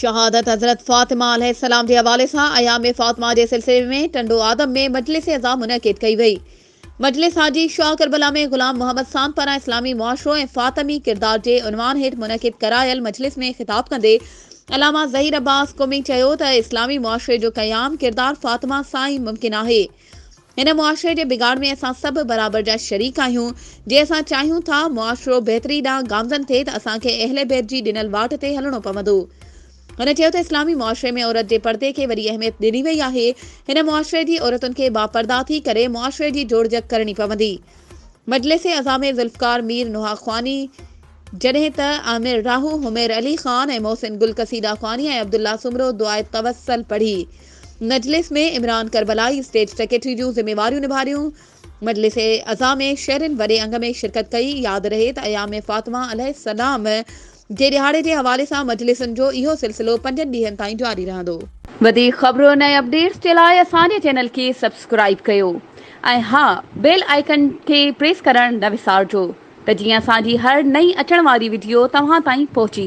शहादत हजरत फातिमा अलैहिस्सलाम के हवाले से अयाम फातिमा के सिलसिले में टंडो आदम में मजलिस अज़ा मुनक़िद कई वई। मजलिस हाजी शाह करबला में गुलाम मोहम्मद सांद पारा इस्लामी मुआशरो ए फातमी किरदार के उनवान हेठ मुनक़िद करायल मजलिस में खिताब कंदे अलामा ज़हीर अब्बास क़ौमी चयो त इस्लामी मुआशरे जो क़याम किरदार फातिमा सां ई मुमकिन आहे। इन मुआशरे के बिगाड़ में असां सब बराबर जा शरीक आहियूं। जे असां चाहियूं था मुआशरो बहितरी ॾांहुं गामज़न थिए त असांखे अहले बैत जी ॾिनल वाट ते हलणो पवंदो। हुन चयो त इस्लामी मुआशरे में औरत जे पर्दे खे वरी अहमियत ॾिनी वई आहे। हिन मुआशरे जी औरतुनि खे बापर्दा थी करे मुआशरे जी जोड़जक करणी पवंदी। मजलिस अज़ा में ज़ुल्फ़कार मीर नुहा ख़्वानी जॾहिं त आमिर राहू हुमैर अली ख़ान ऐं मोहसिन गुल कसीदा ख़्वानी ऐं अब्दुल्ला सुमरो दुआए तवस्सल पढ़ी। मजलिस में इमरान करबलाई स्टेज सेक्रेटरी जूं ज़िम्मेवारियूं निभारियूं। मजलिस अज़ा में शहरनि वॾे अंग में शिरकत कई। यादि रहे त अयाम फातिमा अलैहिस्सलाम जे दिहाड़े के हवाले से मजलिसन जो इहो सिलसिलो 5 ॾींहनि ताईं जारी रहंदो। वधीक ख़बरुनि ऐं अपडेट्स के लाइ असांजे चैनल के सब्सक्राइब कयो ऐं हाँ बेल आइकन के प्रेस करण न विसारजो त जीअं असांजी हर नई अचण वारी वीडियो तव्हां ताईं पहुची।